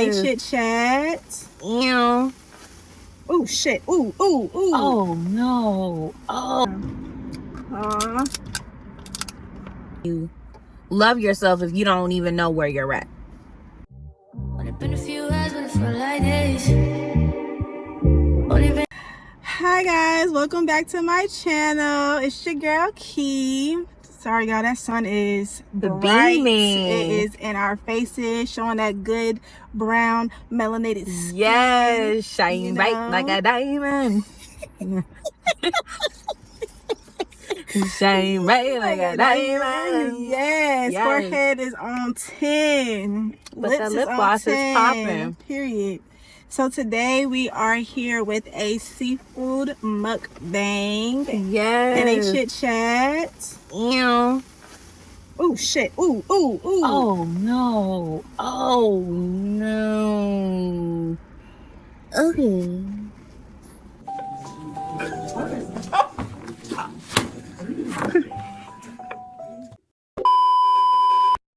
ain't chit-chat. Ew. Oh, shit. Ooh. Oh, no. Oh. You love yourself if you don't even know where you're at. Hi guys, welcome back to my channel. It's your girl Key. Sorry y'all, that sun is bright. Beaming. It is in our faces, showing that good brown melanated skin. Yes, shine bright like a diamond. Shine bright like a diamond. Yes, forehead is on 10. But Lips the lip is on gloss 10. is popping. Period. So today we are here with a seafood mukbang. Yes. And a chit-chat. Ew. Oh shit. Ooh. Oh no. Oh no. Okay.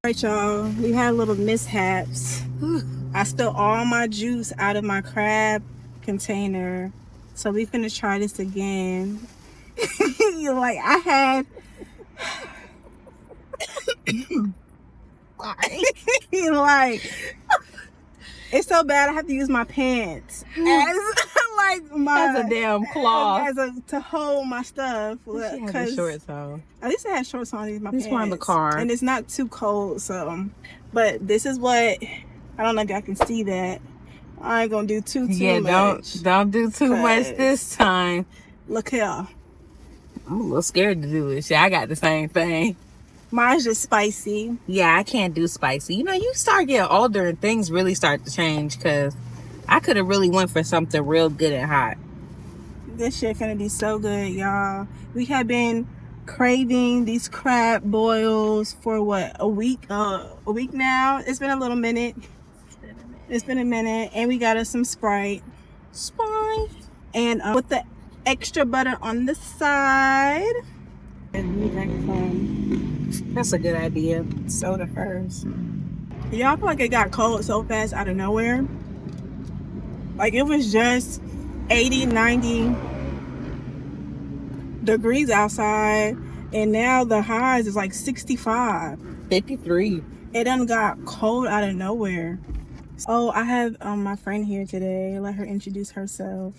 Alright y'all, we had little mishaps. I spilled all my juice out of my crab container. So we finna try this again. Like I had like it's so bad I have to use my pants as like As a damn cloth. to hold my stuff. She had the shorts on. At least I had shorts on. These my pants. One in the car, and it's not too cold. So, but this is what I don't know if y'all can see that. I ain't gonna do too much. Don't do too much this time. Look here. I'm a little scared to do it. Shit, I got the same thing. Mine's just spicy. Yeah, I can't do spicy. You know, you start getting older and things really start to change, because I could have really went for something real good and hot. This shit gonna be so good, y'all. We have been craving these crab boils for what, a week now. It's been a little minute. It's been a minute. And we got us some Sprite. And with the extra butter on the side. And we drank some. That's a good idea. Soda first. Y'all, feel like it got cold so fast out of nowhere. Like it was just 80, 90 degrees outside, and now the highs is like 65, 53. It done got cold out of nowhere. Oh, I have my friend here today. Let her introduce herself.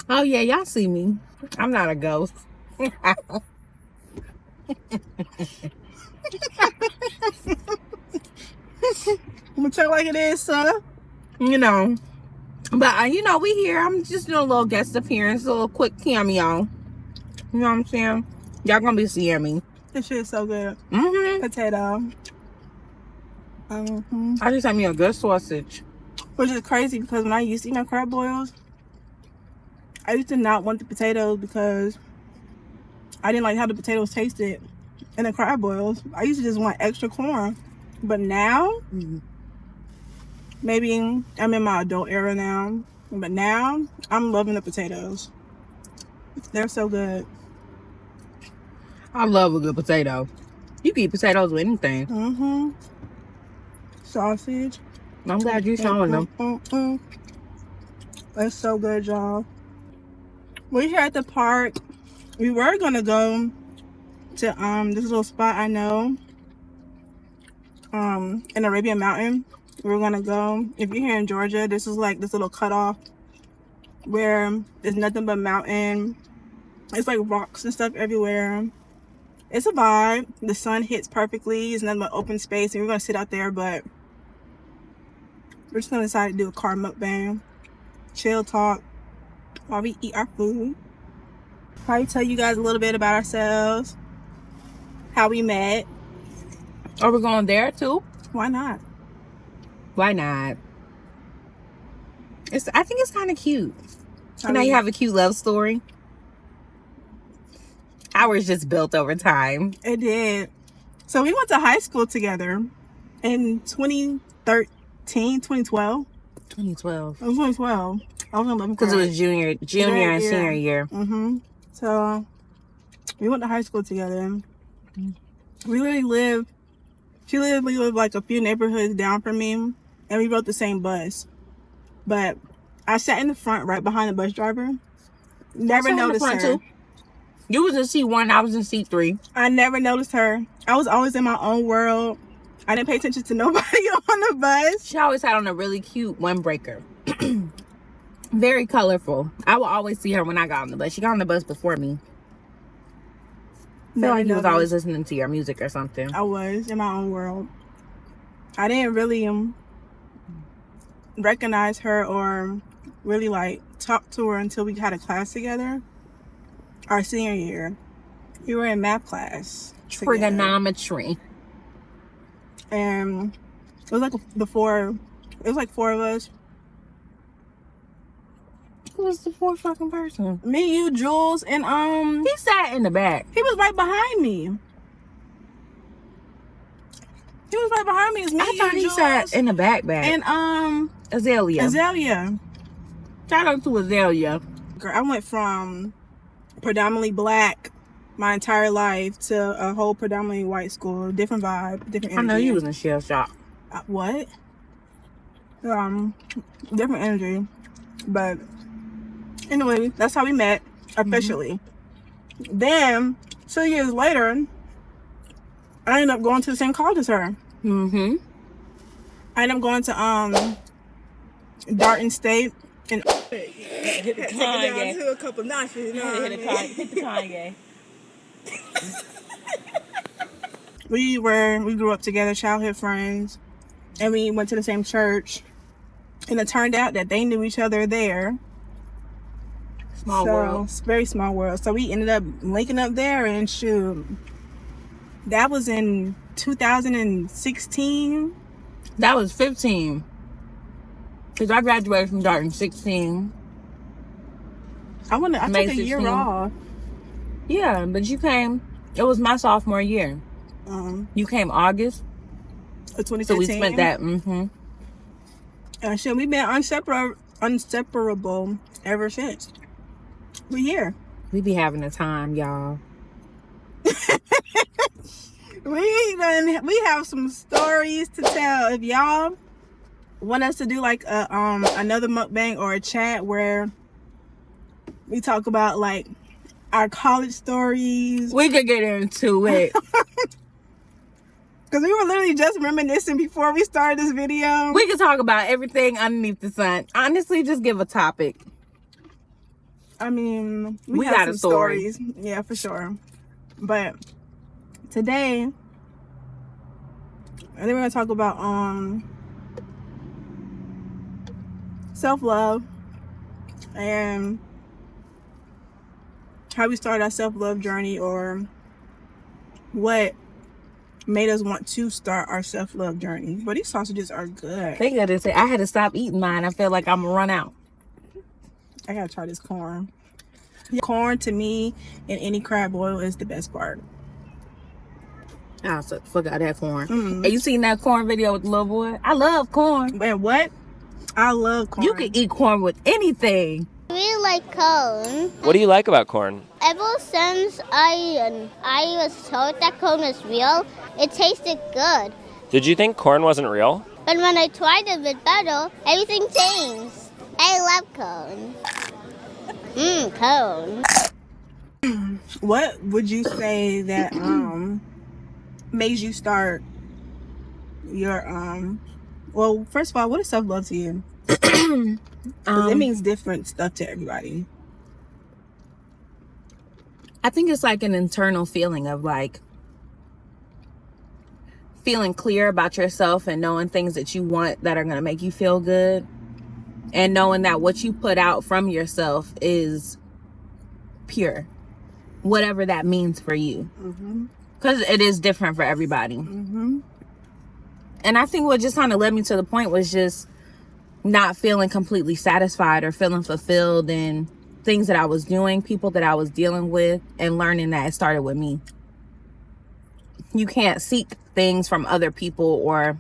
Oh yeah, y'all see me. I'm not a ghost. I'm gonna tell like it is, sir. You know, but you know, we here. I'm just doing a little guest appearance, a little quick cameo. You know what I'm saying? Y'all gonna be seeing me. This shit is so good. Potato. I just had me a good sausage. Which is crazy, because when I used to eat my crab boils, I used to not want the potatoes because I didn't like how the potatoes tasted in the crab boils. I used to just want extra corn. But now, maybe I'm in my adult era now, but now I'm loving the potatoes. They're so good. I love a good potato. You can eat potatoes with anything. Sausage. I'm glad you're showing them. That's so good, y'all. We're here at the park. We were gonna go to this little spot I know in Arabian Mountain. We're gonna go. If you're here in Georgia, this is like this little cutoff where there's nothing but mountain. It's like rocks and stuff everywhere. It's a vibe. The sun hits perfectly. It's nothing but open space, and we're gonna sit out there, but we're just gonna decide to do a car mukbang, chill talk while we eat our food. Probably tell you guys a little bit about ourselves, how we met. Are we going there too? Why not? Why not? I think it's kind of cute. You know, you have a cute love story. Ours just built over time. It did. So we went to high school together in 2013, 2012. 2012. It was 2012. I was in 11th because it grade. was junior and senior year. So we went to high school together. We literally lived. She literally lived like a few neighborhoods down from me, and we rode the same bus. But I sat in the front right behind the bus driver. Never noticed her. Too. You was in C1, I was in C3. I never noticed her. I was always in my own world. I didn't pay attention to nobody on the bus. She always had on a really cute windbreaker. Very colorful. I will always see her when I got on the bus. She got on the bus before me. I feel like you was always listening to your music or something. I was in my own world. I didn't really recognize her or really like talk to her until we had a class together. Our senior year. We were in math class. Trigonometry. And it was like four of us. Who was the fourth fucking person? Me, you, Jules, and he sat in the back. he was right behind me. He was right behind me. It's me, I thought he Jules, sat in the back. and Azalea. Shout out to Azalea. Girl, I went from predominantly black my entire life to a whole predominantly white school. Different vibe, different energy. I know you was in shell shock. What? Different energy. But anyway, that's how we met officially. Then 2 years later, I ended up going to the same college as her. Mm-hmm. I ended up going to Darton State and Hit the take it down to a couple notches. You know what I mean? Hit the Kanye. We grew up together, childhood friends, and we went to the same church. And it turned out that they knew each other there. Small world. It's very small world. So we ended up linking up there, and shoot, that was in 2016. That was 15. Because I graduated from Darton 16. I took May a year 16. off. Yeah, but you came. It was my sophomore year. You came August. Of 2015. So we spent that. Mm-hmm. Shit, we've been inseparable ever since. We here. We be having a time, y'all. We have some stories to tell. If y'all want us to do like another mukbang or a chat where we talk about like our college stories, we could get into it. because we were literally just reminiscing before we started this video. We could talk about everything underneath the sun. Honestly, just give a topic. I mean, we got have a some story. stories. Yeah, for sure. But today, I think we're gonna talk about self-love and how we started our self-love journey, or what made us want to start our self-love journey. But these sausages are good. They gotta say, I had to stop eating mine. I feel like I'm gonna run out. I gotta try this corn. Corn to me in any crab oil is the best part. I forgot that corn. Have you seen that corn video with the little boy? I love corn. And what? I love corn. You can eat corn with anything. I really like corn. What do you like about corn? Ever since I was told that corn was real, it tasted good. Did you think corn wasn't real? But when I tried it with butter, everything changed. I love corn. Corn. What would you say that made you start your well, first of all, what is self-love to you? 'Cause it means different stuff to everybody. I think it's like an internal feeling of like feeling clear about yourself and knowing things that you want that are going to make you feel good, and knowing that what you put out from yourself is pure, whatever that means for you, because it is different for everybody. And I think what just kind of led me to the point was just not feeling completely satisfied or feeling fulfilled in things that I was doing, people that I was dealing with, and learning that it started with me. You can't seek things from other people or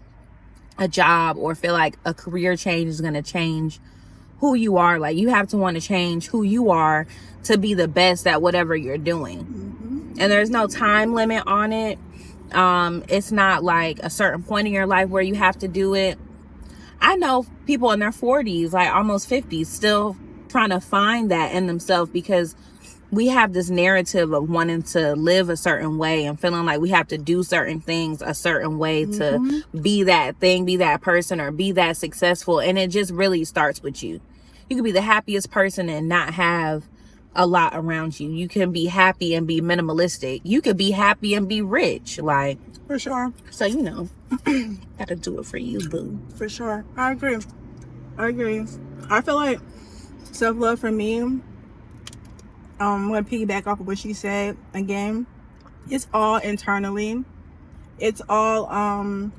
a job or feel like a career change is going to change who you are. Like, you have to want to change who you are to be the best at whatever you're doing. And there's no time limit on it. It's not like a certain point in your life where you have to do it. I know people in their 40s, like almost 50s, still trying to find that in themselves, because we have this narrative of wanting to live a certain way and feeling like we have to do certain things a certain way to be that thing, be that person, or be that successful. And it just really starts with you. You can be the happiest person and not have a lot around you. You can be happy and be minimalistic. You could be happy and be rich. Like, For sure. so, gotta do it for you, boo. For sure. I agree. I feel like self-love for me, I'm going to piggyback off of what she said again. It's all internally. It's all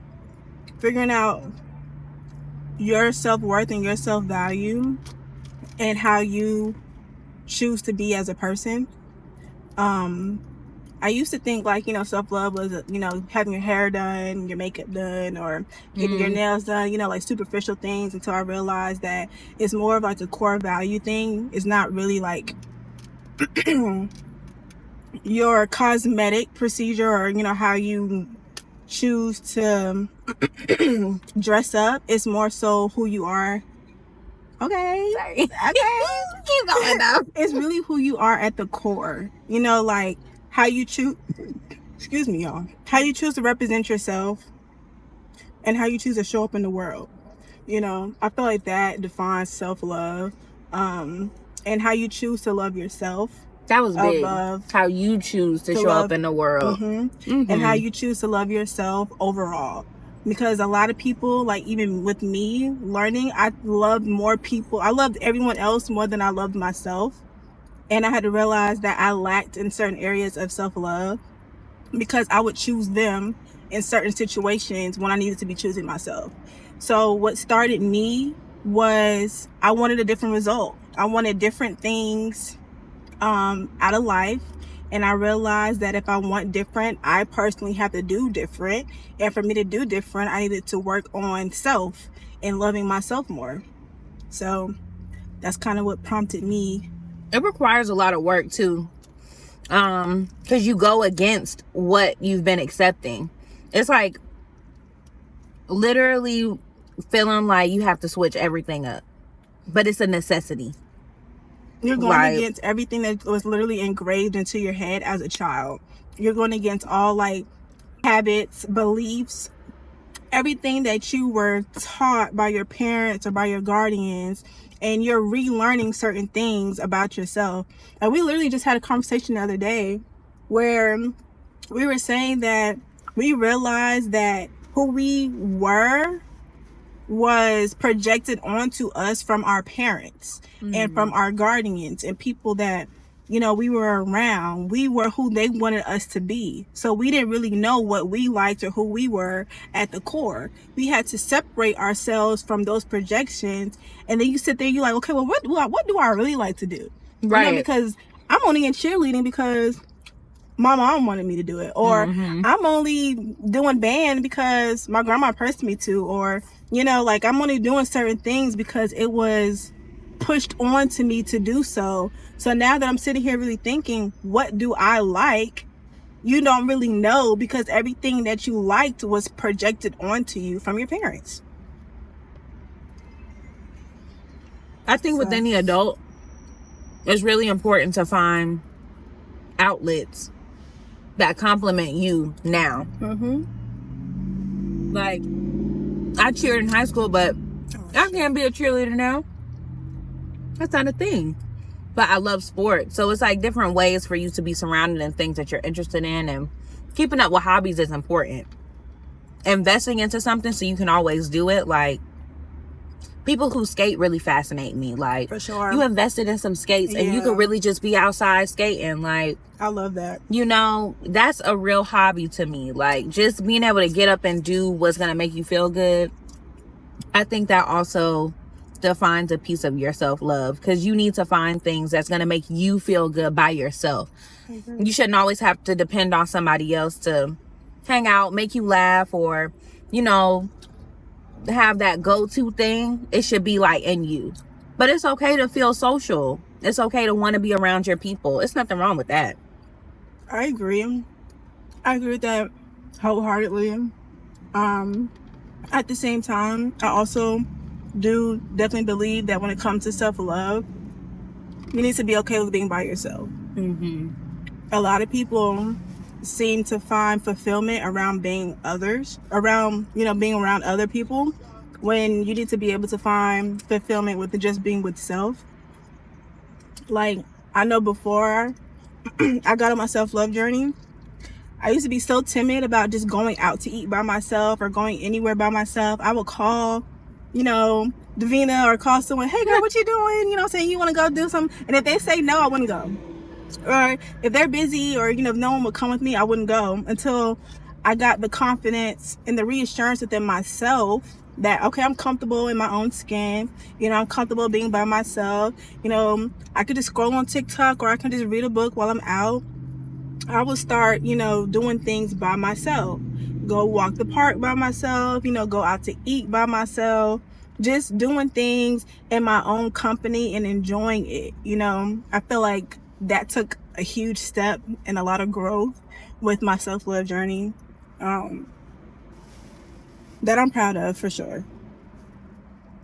figuring out your self-worth and your self-value and how you choose to be as a person. I used to think like, self-love was, having your hair done, your makeup done, or getting your nails done, like superficial things, until I realized that it's more of like a core value thing. It's not really like your cosmetic procedure, or how you choose to dress up. It's more so who you are. Okay. Sorry. Okay. Keep going though. It's really who you are at the core. Like how you choose, excuse me, y'all, how you choose to represent yourself and how you choose to show up in the world. I feel like that defines self-love. And how you choose to love yourself. That was big. Above how you choose to show up in the world. And how you choose to love yourself overall. Because a lot of people, like even with me learning, I loved more people. I loved everyone else more than I loved myself. And I had to realize that I lacked in certain areas of self-love because I would choose them in certain situations when I needed to be choosing myself. So what started me was I wanted a different result. I wanted different things out of life. And I realized that if I want different, I personally have to do different. And for me to do different, I needed to work on self and loving myself more. So that's kind of what prompted me. It requires a lot of work too. Because you go against what you've been accepting. It's like literally feeling like you have to switch everything up. But it's a necessity. You're going against everything that was literally engraved into your head as a child. You're going against all like habits, beliefs, everything that you were taught by your parents or by your guardians, and you're relearning certain things about yourself. And we literally just had a conversation the other day where we were saying that we realized that who we were was projected onto us from our parents and from our guardians and people that we were around. We were who they wanted us to be. So we didn't really know what we liked or who we were at the core. We had to separate ourselves from those projections. And then you sit there, you're like, okay, well, what do I really like to do? Right. Because I'm only in cheerleading because my mom wanted me to do it. Or I'm only doing band because my grandma pressed me to. Or, like I'm only doing certain things because it was pushed on to me to do so. So now that I'm sitting here really thinking, what do I like? You don't really know, because everything that you liked was projected onto you from your parents. I think with any adult, it's really important to find outlets that complement you now. Like, I cheered in high school, but I can't be a cheerleader now. That's not a thing. But I love sports. So it's like different ways for you to be surrounded in things that you're interested in. And keeping up with hobbies is important. Investing into something so you can always do it. Like, people who skate really fascinate me. Like, for sure, you invested in some skates and you could really just be outside skating. Like, I love that. That's a real hobby to me. Like, just being able to get up and do what's going to make you feel good. I think that also defines a piece of your self-love, because you need to find things that's going to make you feel good by yourself. You shouldn't always have to depend on somebody else to hang out, make you laugh, or, have that go-to thing. It should be like in you. But it's okay to feel social. It's okay to want to be around your people. It's nothing wrong with that. I agree with that wholeheartedly. At the same time, I also do definitely believe that when it comes to self-love, you need to be okay with being by yourself. A lot of people seem to find fulfillment around being being around other people, when you need to be able to find fulfillment with just being with self. Like, I know before I got on my self-love journey, I used to be so timid about just going out to eat by myself or going anywhere by myself. I would call, Davina, or call someone, hey girl, what you doing? Saying you want to go do something. And if they say no, I wouldn't go. Or if they're busy, or, if no one would come with me, I wouldn't go, until I got the confidence and the reassurance within myself that, okay, I'm comfortable in my own skin. I'm comfortable being by myself. I could just scroll on TikTok, or I can just read a book while I'm out. I will start, doing things by myself. Go walk the park by myself, go out to eat by myself. Just doing things in my own company and enjoying it. I feel like that took a huge step and a lot of growth with my self-love journey, that I'm proud of, for sure.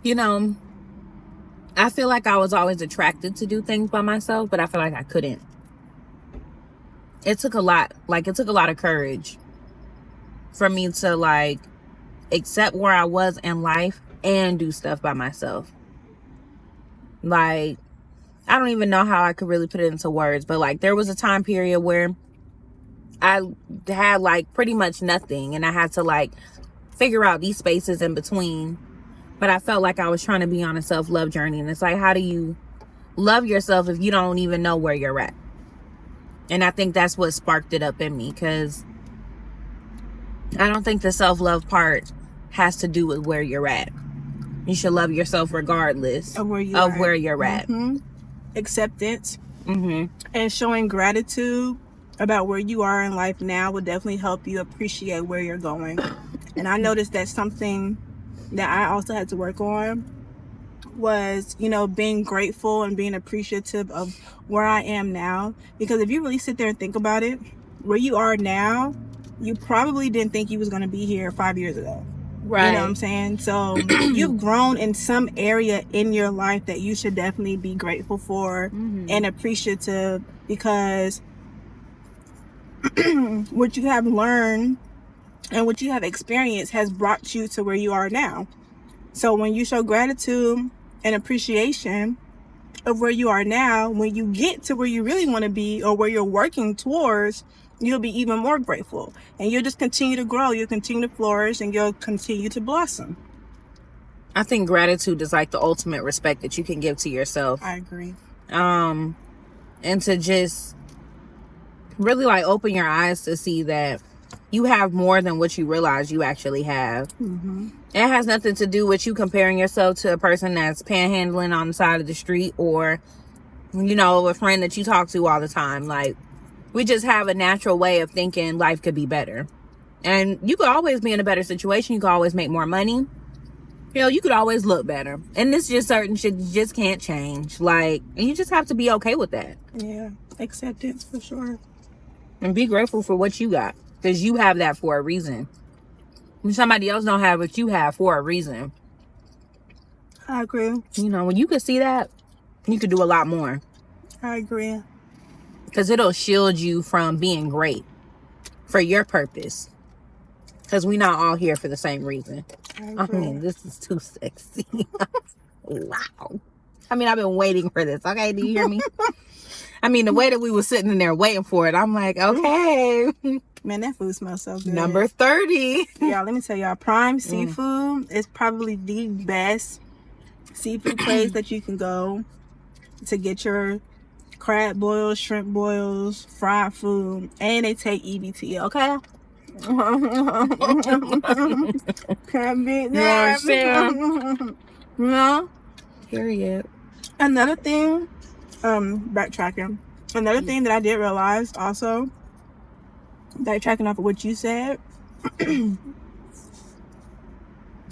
I feel like I was always attracted to do things by myself, but I feel like I couldn't. It took a lot of courage for me to accept where I was in life and do stuff by myself. I don't even know how I could really put it into words, but there was a time period where I had pretty much nothing, and I had to figure out these spaces in between. But I felt like I was trying to be on a self-love journey, and it's how do you love yourself if you don't even know where you're at? And I think that's what sparked it up in me, because I don't think the self-love part has to do with where you're at. You should love yourself regardless of where you're at. Mm-hmm. Acceptance, and showing gratitude about where you are in life now will definitely help you appreciate where you're going. And I noticed that something that I also had to work on was, being grateful and being appreciative of where I am now. Because if you really sit there and think about it, where you are now, you probably didn't think you was going to be here 5 years ago. Right. You know what I'm saying? So you've grown in some area in your life that you should definitely be grateful for and appreciative, because what you have learned and what you have experienced has brought you to where you are now. So when you show gratitude and appreciation of where you are now, when you get to where you really want to be, or where you're working towards, you'll be even more grateful, and you'll just continue to grow, you'll continue to flourish, and you'll continue to blossom. I think gratitude is the ultimate respect that you can give to yourself. I agree. And to just really open your eyes to see that you have more than what you realize you actually have. It has nothing to do with you comparing yourself to a person that's panhandling on the side of the street, or a friend that you talk to all the time. We just have a natural way of thinking life could be better, and you could always be in a better situation. You could always make more money. You could always look better, and this just certain shit you just can't change. And you just have to be okay with that. Yeah, acceptance, for sure. And be grateful for what you got, because you have that for a reason. When somebody else don't have what you have for a reason. I agree. When you could see that, you could do a lot more. I agree. Because it'll shield you from being great for your purpose. Because we're not all here for the same reason. I mean, this is too sexy. Wow. I've been waiting for this. Okay, do you hear me? The way that we were sitting in there waiting for it, I'm like, okay. Man, that food smells so good. Number 30. Yeah, let me tell y'all, Prime Seafood is probably the best seafood place that you can go to get your crab boils, shrimp boils, fried food, and they take EBT, okay? Can't beat that. Period. Another thing, backtracking. Another thing that I did realize also, backtracking off of what you said,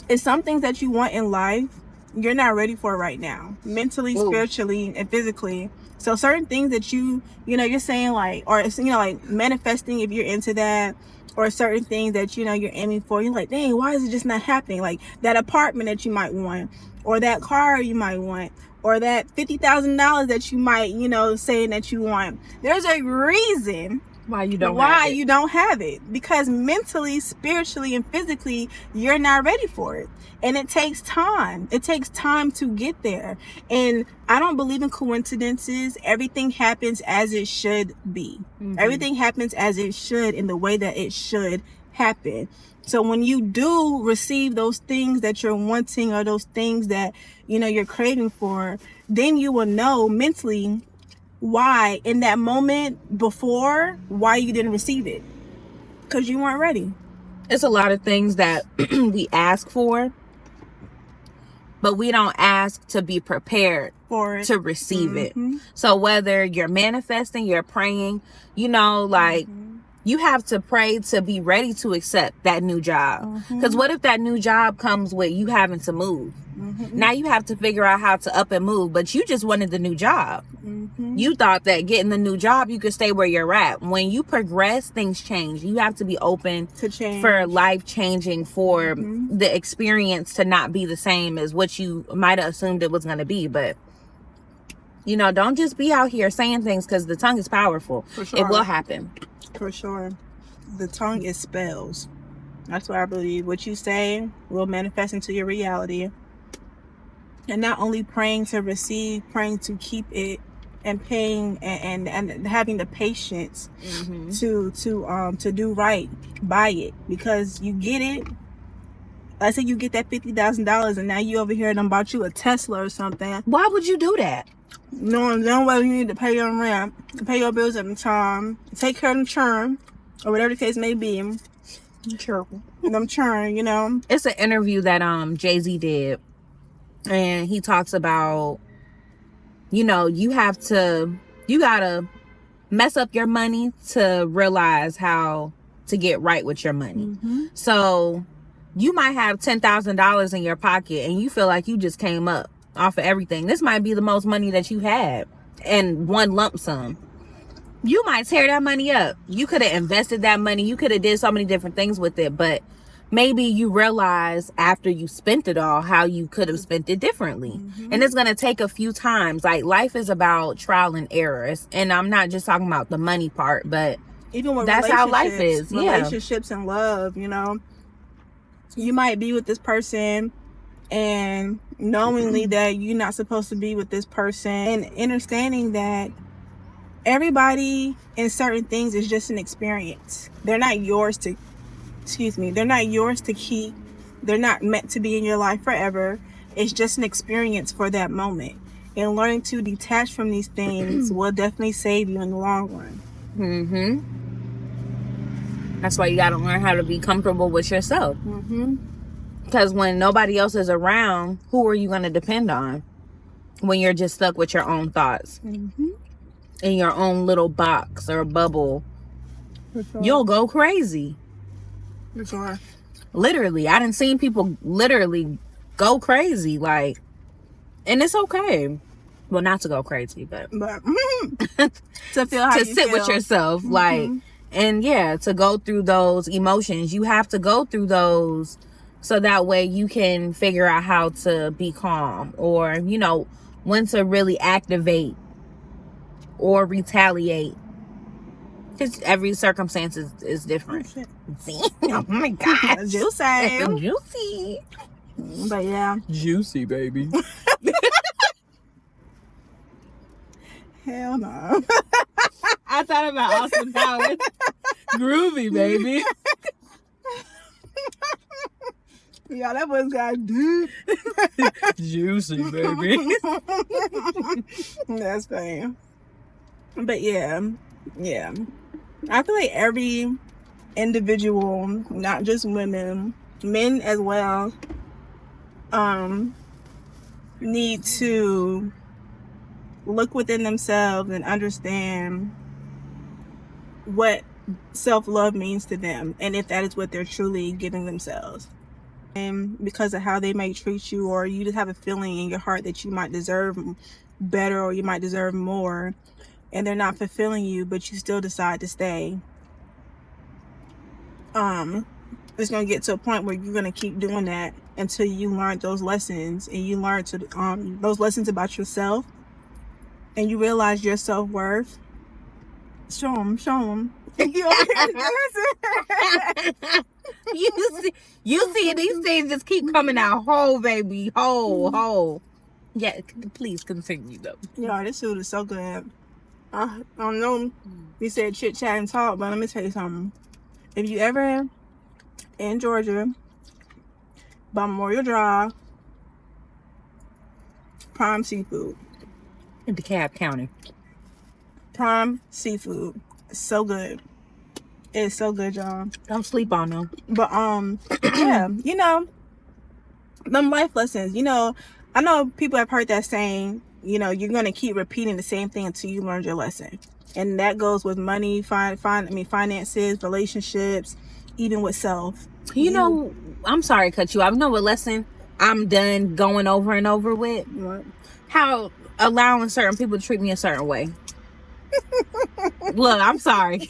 is some things that you want in life, you're not ready for right now. Mentally, spiritually, and physically. So certain things that you're saying or manifesting, if you're into that, or certain things that, you know, you're aiming for. You're like, dang, why is it just not happening? Like that apartment that you might want, or that car you might want, or that $50,000 that you might, you know, saying that you want. There's a reason why you don't have it, because mentally, spiritually, and physically you're not ready for it. And it takes time to get there. And I don't believe in coincidences. Everything happens as it should be. Everything happens as it should, in the way that it should happen. So when you do receive those things that you're wanting, or those things that, you know, you're craving for, then you will know mentally why in that moment before, why you didn't receive it, because you weren't ready. It's a lot of things that we ask for, but we don't ask to be prepared For it. to receive it. So whether you're manifesting, you're praying, you know, like you have to pray to be ready to accept that new job. Because what if that new job comes with you having to move? Now you have to figure out how to up and move, but you just wanted the new job. You thought that getting the new job, you could stay where you're at. When you progress, things change. You have to be open To change. for life changing, for the experience to not be the same as what you might have assumed it was going to be. But, you know, don't just be out here saying things, because the tongue is powerful. For sure. It will happen. For sure. The tongue is spells. That's what I believe. What you say will manifest into your reality. And not only praying to receive, praying to keep it, and paying and having the patience to do right by it, because you get it. Let's say you get that $50,000, and now you over here and bought you a Tesla or something. Why would you do that? Knowing damn well you need to pay your rent, pay your bills every time, take care of them churn, or whatever the case may be. Them churn, you know. It's an interview that Jay-Z did, and he talks about, you know, you gotta mess up your money to realize how to get right with your money. So you might have $10,000 in your pocket, and you feel like you just came up off of everything. This might be the most money that you had in one lump sum. You might tear that money up. You could have invested that money. You could have did so many different things with it, but maybe you realize after you spent it all how you could have spent it differently. And it's going to take a few times. Like, life is about trial and errors. And I'm not just talking about the money part, but even with that's how life is. Relationships and love, you know. You might be with this person and knowingly that you're not supposed to be with this person, and understanding that everybody in certain things is just an experience. They're not yours to keep. They're not meant to be in your life forever. It's just an experience for that moment. And learning to detach from these things will definitely save you in the long run. That's why you got to learn how to be comfortable with yourself. Because when nobody else is around, who are you going to depend on when you're just stuck with your own thoughts in your own little box or bubble? You'll go crazy. For sure. Literally, I done seen people literally go crazy, like, and it's okay. Well, not to go crazy, but to feel how to you sit feel. with yourself, like, and to go through those emotions. You have to go through those so that way you can figure out how to be calm, or, you know, when to really activate or retaliate. Because every circumstance is different. Oh my God. Juicy. But yeah. Juicy, baby. Hell no. I thought about Austin Powers. Groovy, baby. Yeah, that was got deep. Juicy, baby. That's funny. But yeah. I feel like every individual, not just women, men as well, need to look within themselves and understand what self-love means to them, and if that is what they're truly giving themselves. And because of how they may treat you, or you just have a feeling in your heart that you might deserve better, or you might deserve more, and they're not fulfilling you, but you still decide to stay. it's gonna get to a point where you're gonna keep doing that until you learn those lessons, and you learn to those lessons about yourself, and you realize your self-worth. Show them. You see these things just keep coming out whole, baby, whole. Yeah, please continue though. Yeah, this food is so good. I don't know. We said chit chat and talk, but let me tell you something. If you ever in Georgia, by Memorial Drive, Prime Seafood. In DeKalb County. Prime Seafood. It's so good. It's so good, y'all. Don't sleep on them. But yeah, you know, them life lessons. You know, I know people have heard that saying. You know, you're gonna keep repeating the same thing until you learn your lesson, and that goes with money, finances, relationships, even with self. You know, I'm sorry to cut you off. You know what lesson I'm done going over and over with? What? How allowing certain people to treat me a certain way. Look, I'm sorry.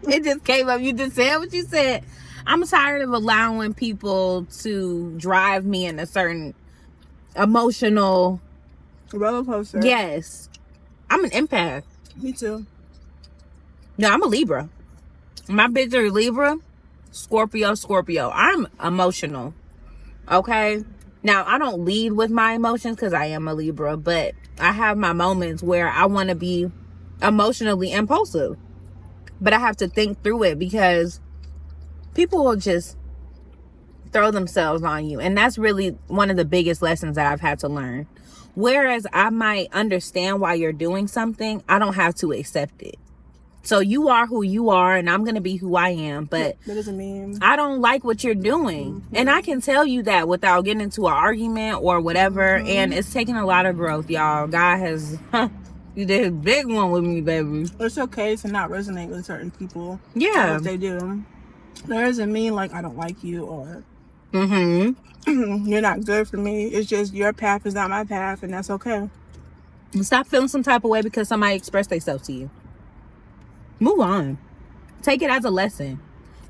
It just came up. You just said what you said. I'm tired of allowing people to drive me in a certain emotional roller coaster. Yes. I'm an empath. Me too. No, I'm a Libra. My bitch are Libra. Scorpio. I'm emotional. Okay? Now, I don't lead with my emotions because I am a Libra, but I have my moments where I want to be emotionally impulsive. But I have to think through it because people will just throw themselves on you. And that's really one of the biggest lessons that I've had to learn. Whereas I might understand why you're doing something, I don't have to accept it. So you are who you are, and I'm going to be who I am. But that doesn't mean I don't like what you're doing. Mm-hmm. And I can tell you that without getting into an argument or whatever. Mm-hmm. And it's taking a lot of growth, y'all. God has... You did a big one with me, baby. It's okay to not resonate with certain people. Yeah. If they do. That doesn't mean, like, I don't like you or... Mm-hmm. You're not good for me. It's just your path is not my path, and that's okay. Stop feeling some type of way because somebody expressed themselves to you. Move on. Take it as a lesson.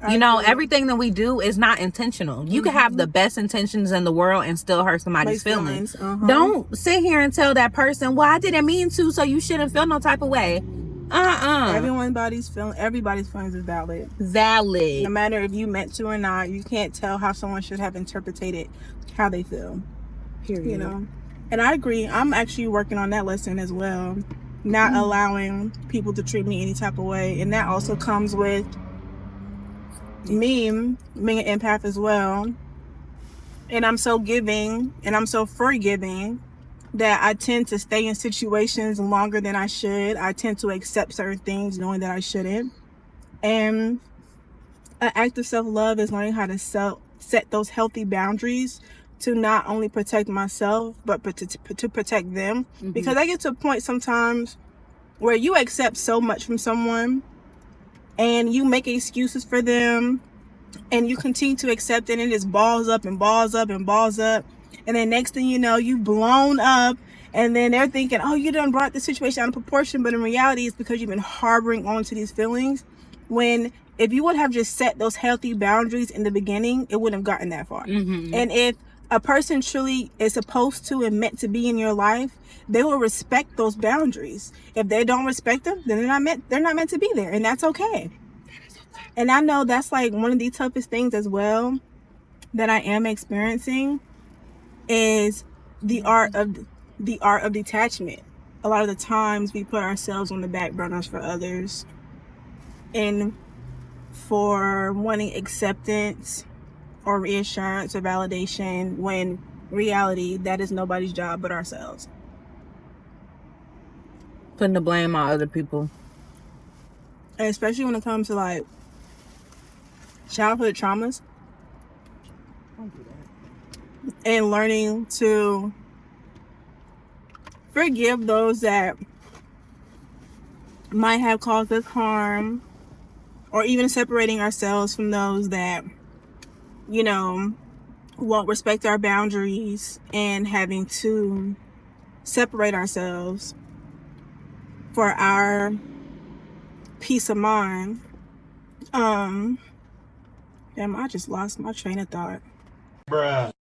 You know, everything that we do is not intentional. You can have the best intentions in the world and still hurt somebody's feelings. Don't sit here and tell that person, well, I didn't mean to, so you shouldn't feel no type of way. Everybody's feelings is valid. No matter if you meant to or not, you can't tell how someone should have interpreted how they feel. Period. You know? And I agree. I'm actually working on that lesson as well. Not allowing people to treat me any type of way. And that also comes with me being an empath as well. And I'm so giving and I'm so forgiving that I tend to stay in situations longer than I should. I tend to accept certain things knowing that I shouldn't. And an act of self-love is learning how to set those healthy boundaries to not only protect myself, but to protect them. Mm-hmm. Because I get to a point sometimes where you accept so much from someone and you make excuses for them and you continue to accept it, and it just balls up and balls up and balls up. And then next thing you know, you've blown up, and then they're thinking, oh, you done brought the situation out of proportion. But in reality, it's because you've been harboring onto these feelings. When if you would have just set those healthy boundaries in the beginning, it wouldn't have gotten that far. Mm-hmm. And if a person truly is supposed to and meant to be in your life, they will respect those boundaries. If they don't respect them, then they're not meant to be there, and that's okay. And I know that's like one of the toughest things as well that I am experiencing is the art of detachment. A lot of the times we put ourselves on the back burners for others and for wanting acceptance or reassurance or validation, when reality, that is nobody's job but ourselves. Putting the blame on other people. And especially when it comes to like childhood traumas. Don't do that. And learning to forgive those that might have caused us harm, or even separating ourselves from those that, you know, won't respect our boundaries, and having to separate ourselves for our peace of mind. Damn, I just lost my train of thought. Bruh.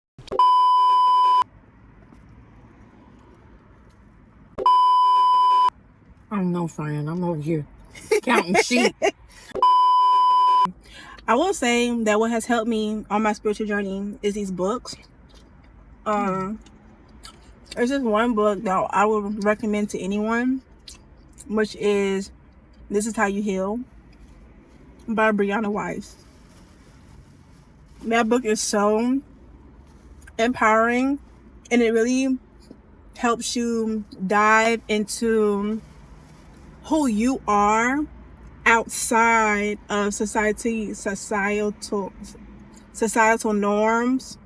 I don't know, friend. I'm over here counting sheep. I will say that what has helped me on my spiritual journey is these books. There's just one book that I would recommend to anyone, which is This Is How You Heal by Brianna Weiss. That book is so empowering, and it really helps you dive into who you are outside of societal norms,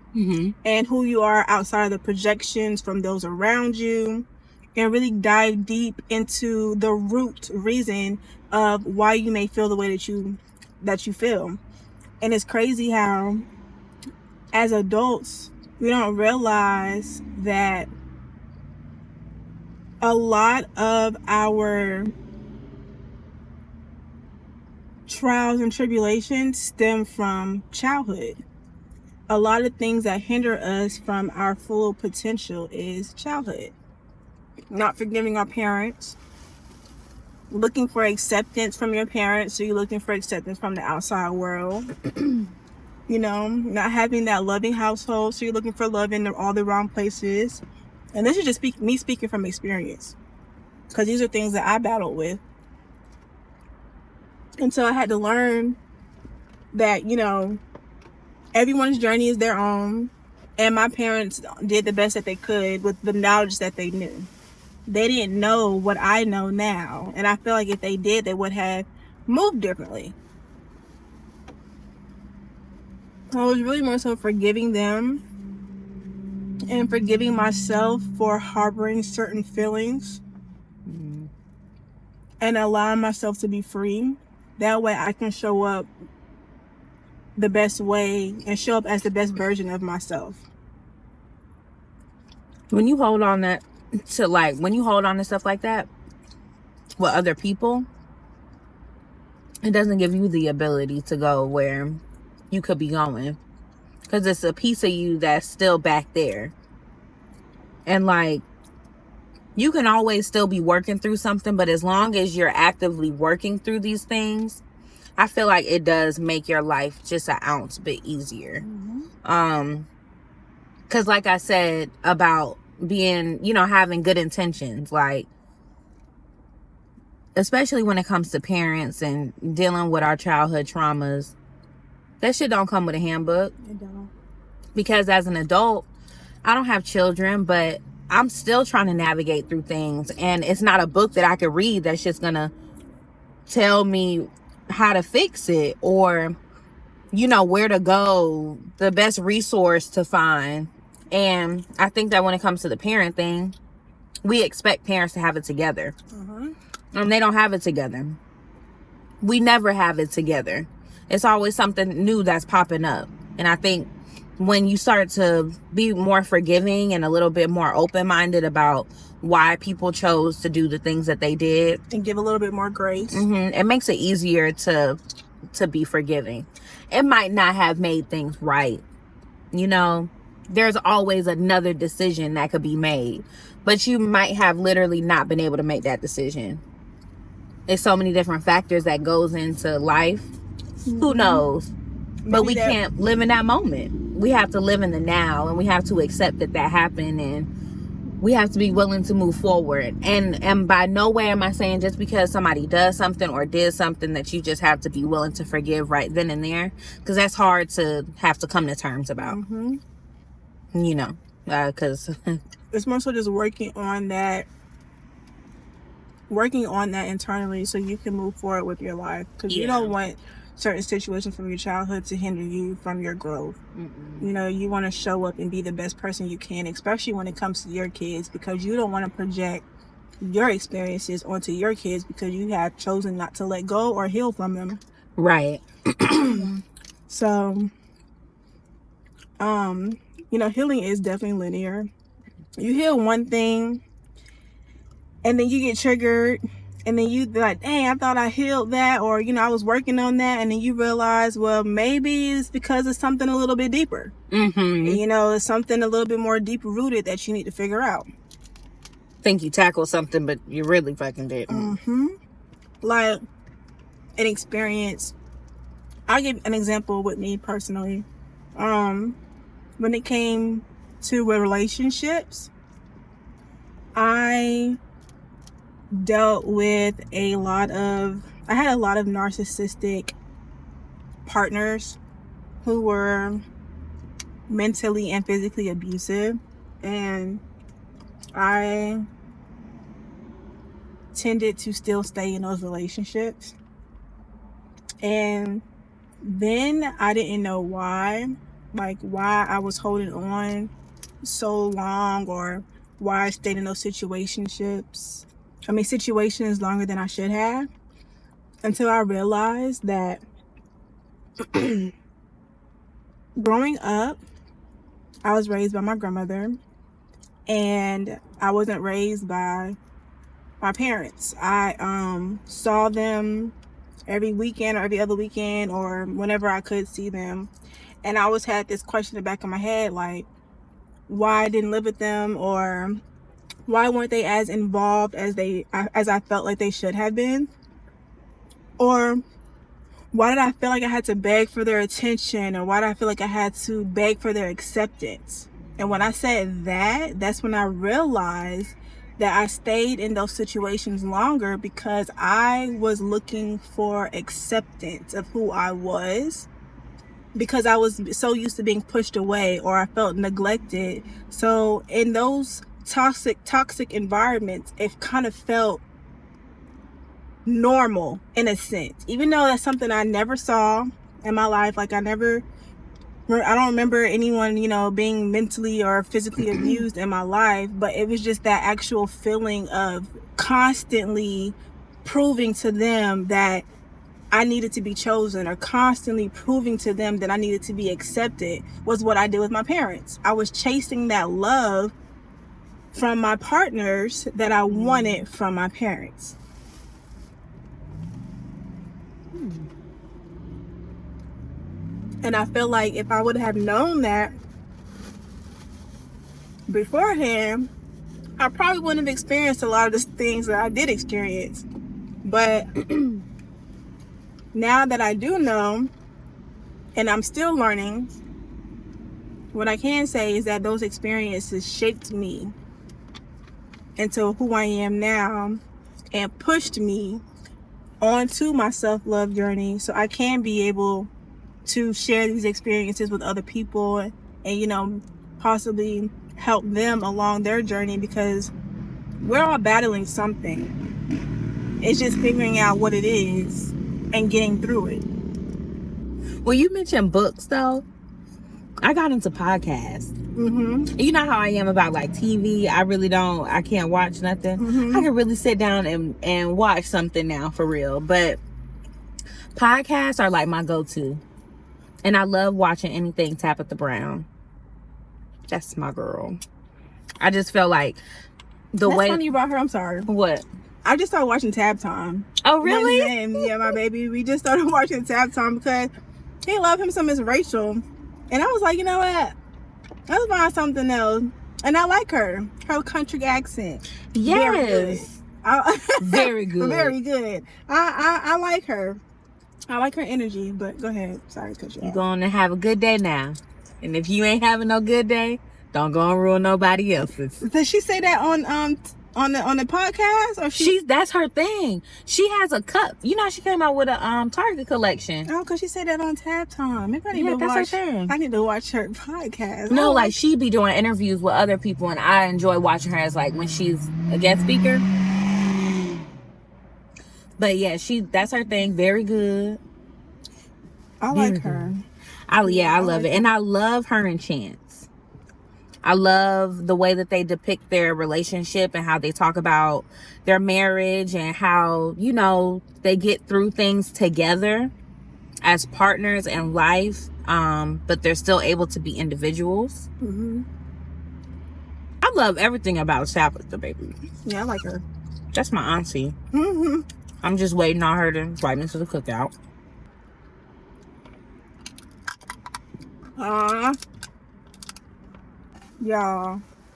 and who you are outside of the projections from those around you, and really dive deep into the root reason of why you may feel the way that you feel. And it's crazy how as adults we don't realize that a lot of our trials and tribulations stem from childhood. A lot of things that hinder us from our full potential is childhood. Not forgiving our parents, looking for acceptance from your parents, so you're looking for acceptance from the outside world. You know, not having that loving household, so you're looking for love in all the wrong places. And this is just me speaking from experience, because these are things that I battled with. And so I had to learn that, you know, everyone's journey is their own. And my parents did the best that they could with the knowledge that they knew. They didn't know what I know now. And I feel like if they did, they would have moved differently. I was really more so forgiving them and forgiving myself for harboring certain feelings, and allowing myself to be free. That way I can show up the best way and show up as the best version of myself. When you hold on to stuff like that with other people, it doesn't give you the ability to go where you could be going, because it's a piece of you that's still back there. And like, you can always still be working through something, but as long as you're actively working through these things, I feel like it does make your life just an ounce bit easier. Because like I said about being, you know, having good intentions, like, especially when it comes to parents and dealing with our childhood traumas, that shit don't come with a handbook. It don't. Because as an adult, I don't have children, but I'm still trying to navigate through things. And it's not a book that I could read that's just gonna tell me how to fix it, or, you know, where to go, the best resource to find. And I think that when it comes to the parent thing, we expect parents to have it together. And they don't have it together. We never have it together. It's always something new that's popping up. And I think when you start to be more forgiving and a little bit more open-minded about why people chose to do the things that they did, and give a little bit more grace, it makes it easier to be forgiving. It might not have made things right. You know, there's always another decision that could be made, but you might have literally not been able to make that decision. There's so many different factors that goes into life. Who knows? But we can't live in that moment. We have to live in the now, and we have to accept that happened, and we have to be willing to move forward. And by no way am I saying just because somebody does something or did something that you just have to be willing to forgive right then and there, because that's hard to have to come to terms about. You know, because it's more so just working on that internally, so you can move forward with your life, because you don't want certain situations from your childhood to hinder you from your growth. You know, you want to show up and be the best person you can, especially when it comes to your kids, because you don't want to project your experiences onto your kids, because you have chosen not to let go or heal from them. Right. So you know, healing is definitely linear. You heal one thing and then you get triggered And then you like, dang, I thought I healed that, or, you know, I was working on that. And then you realize, well, maybe it's because it's something a little bit deeper. You know, it's something a little bit more deep rooted that you need to figure out. Think you tackled something, but you really fucking didn't. Like an experience. I'll give an example with me personally. When it came to relationships, I dealt with I had a lot of narcissistic partners who were mentally and physically abusive, and I tended to still stay in those relationships. And then I didn't know why I was holding on so long, or why I stayed in those situations longer than I should have, until I realized that growing up, I was raised by my grandmother, and I wasn't raised by my parents. I saw them every weekend or every other weekend, or whenever I could see them, and I always had this question in the back of my head, like, why I didn't live with them, or why weren't they as involved as I felt like they should have been, or why did I feel like I had to beg for their attention, or why did I feel like I had to beg for their acceptance? And when I said that, that's when I realized that I stayed in those situations longer because I was looking for acceptance of who I was, because I was so used to being pushed away, or I felt neglected. So in those toxic environments, it kind of felt normal in a sense, even though that's something I never saw in my life. Like I don't remember anyone, you know, being mentally or physically abused in my life, but it was just that actual feeling of constantly proving to them that I needed to be chosen, or constantly proving to them that I needed to be accepted, was what I did with my parents. I was chasing that love from my partners that I wanted from my parents. And I feel like if I would have known that beforehand, I probably wouldn't have experienced a lot of the things that I did experience. But now that I do know, and I'm still learning, what I can say is that those experiences shaped me into who I am now, and pushed me onto my self-love journey, so I can be able to share these experiences with other people, and, you know, possibly help them along their journey, because we're all battling something. It's just figuring out what it is and getting through it. Well, you mentioned books though. I got into podcasts. You know how I am about like TV. I can't watch nothing. I can really sit down and watch something now, for real. But podcasts are like my go-to. And I love watching anything Tabitha Brown. That's my girl. I just feel like That's funny you brought her. I'm sorry. What? I just started watching Tab Time. Oh, really? Yeah, my baby. We just started watching Tab Time because he loved him some Miss Rachel. And I was like, you know what? Let's find something else. And I like her. Her country accent. Yes. Very good. Very good. I like her. I like her energy, but go ahead. Sorry to cut you off. You're going to have a good day now. And if you ain't having no good day, don't go and ruin nobody else's. Does she say that on the podcast, or that's her thing. She has a cup. You know, she came out with a Target collection. Oh, because she said that on Tab Time. Maybe I need to that's watch. her thing. I need to watch her podcast. No, like she be doing interviews with other people, and I enjoy watching her as like when she's a guest speaker. But yeah, that's her thing. Very good. I like her. I love it. And I love her and Chance. I love the way that they depict their relationship and how they talk about their marriage and how, you know, they get through things together as partners in life, but they're still able to be individuals. I love everything about Tabitha, baby. Yeah, I like her. That's my auntie. Mm-hmm. I'm just waiting on her to invite me to the cookout.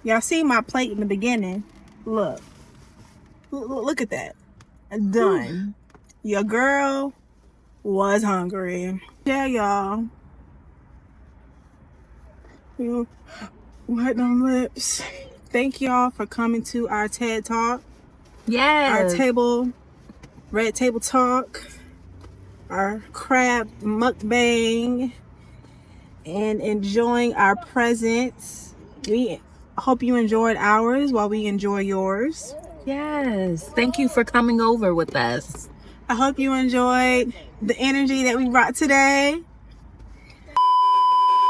Y'all see my plate in the beginning? Look at that. Done. Your girl was hungry. Yeah, y'all. Wet on lips. Thank y'all for coming to our TED Talk. Yes. Our red table talk. Our crab mukbang. And enjoying our presents. We hope you enjoyed ours while we enjoy yours. Yes. Thank you for coming over with us. I hope you enjoyed the energy that we brought today.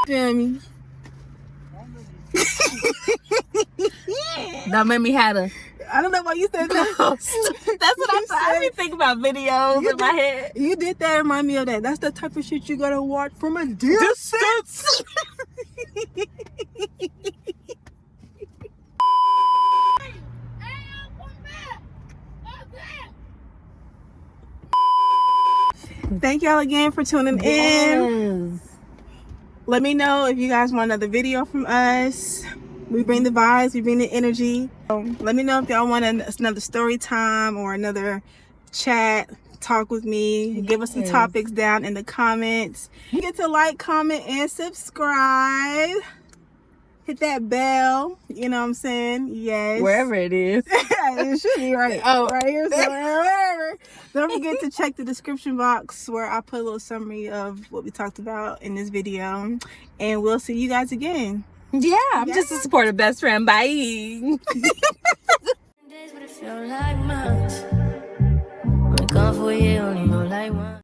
Feel me? That made me have a... I don't know why you said that. That's what I thought. I didn't think about videos in my head. You did that, remind me of that. That's the type of shit you gotta watch from a distance. Thank y'all again for tuning in. Let me know if you guys want another video from us. We bring the vibes, we bring the energy. Let me know if y'all want another story time or another chat, talk with me. Give us some topics down in the comments. You get to like, comment, and subscribe. Hit that bell, you know what I'm saying? Yes. Wherever it is. It should be right. Oh. Right here somewhere. Wherever. Don't forget to check the description box where I put a little summary of what we talked about in this video. And we'll see you guys again. Yeah, I'm just a supportive best friend. Bye. Days but it feel like months. Only gone for a year, only know like one.